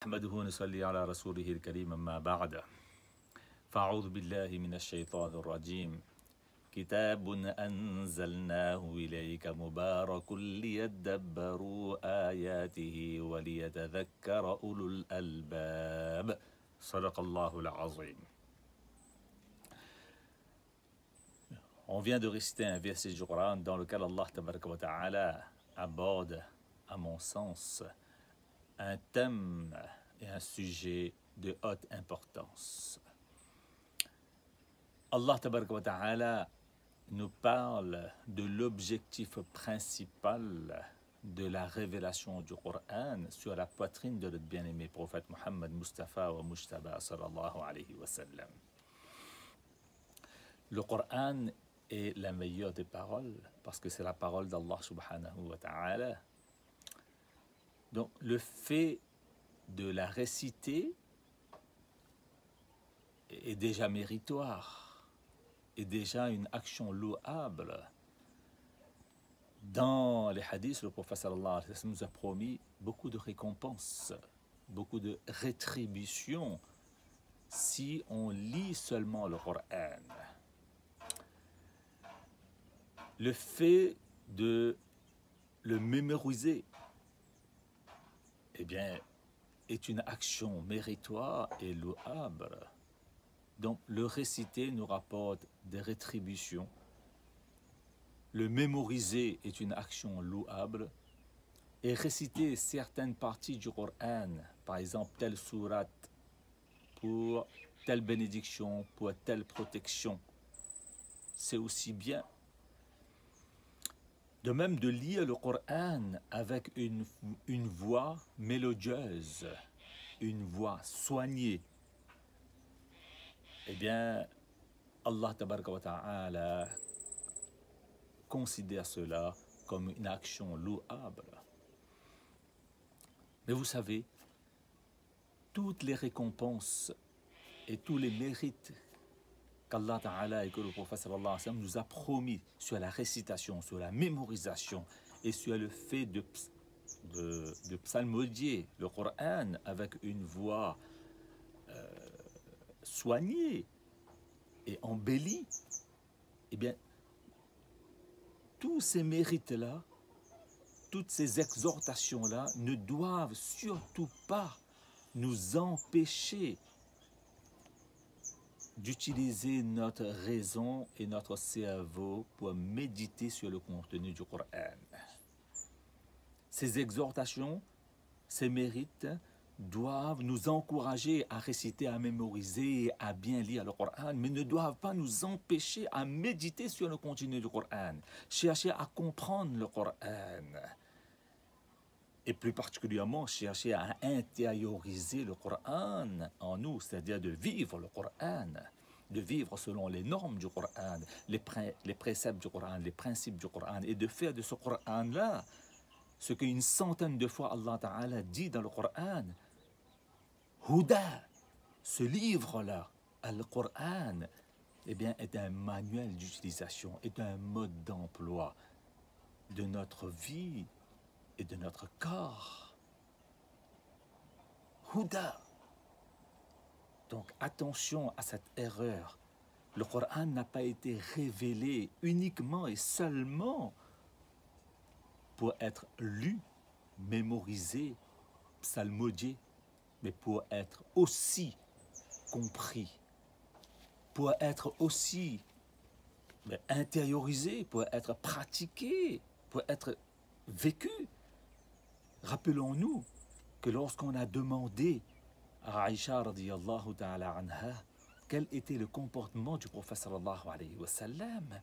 نحمده ونصلي على رسوله الكريم أما بعد فأعوذ بالله من الشيطان الرجيم كتاب أنزلناه إليك مبارك ليدبروا آياته وليتذكر أولو الألباب صدق الله العظيم. On vient de réciter un verset du Coran dans lequel Allah tabaraka wa ta'ala aborde, à mon sens, un thème et un sujet de haute importance. Allah tabaraka wa ta'ala nous parle de l'objectif principal de la révélation du Coran sur la poitrine de notre bien-aimé prophète Muhammad Mustafa wa Mujtaba sallallahu alayhi wa sallam. Le Coran est la meilleure des paroles parce que c'est la parole d'Allah subhanahu wa ta'ala. Donc le fait de la réciter est déjà méritoire, est déjà une action louable. Dans les hadiths, le prophète sallallahu alayhi wa sallam nous a promis beaucoup de récompenses, beaucoup de rétributions si on lit seulement le Coran. Le fait de le mémoriser, eh bien, est une action méritoire et louable. Donc, le réciter nous rapporte des rétributions. Le mémoriser est une action louable. Et réciter certaines parties du Coran, par exemple, telle sourate, pour telle bénédiction, pour telle protection, c'est aussi bien. De même de lire le Coran avec une voix mélodieuse, une voix soignée. Eh bien, Allah tabaraka wa ta'ala considère cela comme une action louable. Mais vous savez, toutes les récompenses et tous les mérites qu'Allah Ta'ala et que le prophète sallallahu alayhi wa sallam nous a promis sur la récitation, sur la mémorisation et sur le fait de psalmodier le Coran avec une voix soignée et embellie, eh bien, tous ces mérites-là, toutes ces exhortations-là ne doivent surtout pas nous empêcher d'utiliser notre raison et notre cerveau pour méditer sur le contenu du Coran. Ces exhortations, ces mérites doivent nous encourager à réciter, à mémoriser, à bien lire le Coran, mais ne doivent pas nous empêcher à méditer sur le contenu du Coran, chercher à comprendre le Coran, et plus particulièrement chercher à intérioriser le Coran en nous, c'est-à-dire de vivre le Coran, de vivre selon les normes du Coran, les préceptes du Coran, les principes du Coran, et de faire de ce Coran-là ce qu'une centaine de fois Allah Ta'ala dit dans le Coran, Huda, ce livre-là, Al-Coran, eh bien, est un manuel d'utilisation, est un mode d'emploi de notre vie et de notre corps. Huda. Donc attention à cette erreur. Le Coran n'a pas été révélé uniquement et seulement pour être lu, mémorisé, psalmodié, mais pour être aussi compris, pour être aussi intériorisé, pour être pratiqué, pour être vécu. Rappelons-nous que lorsqu'on a demandé à Aïcha radiyallahu ta'ala anha quel était le comportement du prophète sallallahu alayhi wa sallam,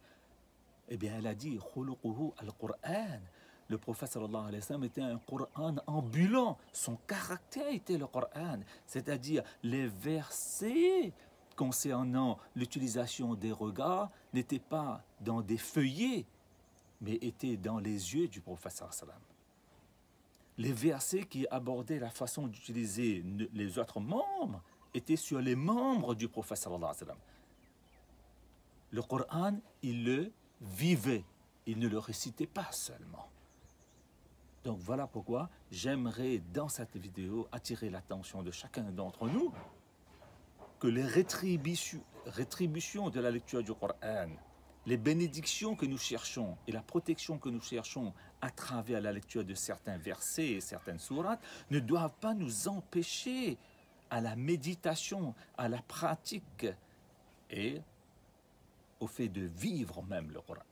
eh bien elle a dit khuluquhu al-Qur'an. Le prophète sallallahu alayhi wa sallam était un Coran ambulant. Son caractère était le Coran, c'est-à-dire les versets concernant l'utilisation des regards n'étaient pas dans des feuillets, mais étaient dans les yeux du prophète sallallahu alayhi wa sallam. Les versets qui abordaient la façon d'utiliser les autres membres étaient sur les membres du prophète sallallahu alayhi wa sallam. Le Coran, il le vivait, il ne le récitait pas seulement. Donc voilà pourquoi j'aimerais dans cette vidéo attirer l'attention de chacun d'entre nous que les rétributions de la lecture du Coran, les bénédictions que nous cherchons et la protection que nous cherchons à travers la lecture de certains versets et certaines sourates ne doivent pas nous empêcher à la méditation, à la pratique et au fait de vivre même le Coran.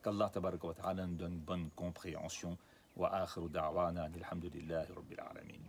Qu'Allah tabaraka wa ta'ala nous donne bonne compréhension. Wa akhiru da'wana alhamdulillahi rabbil alamin.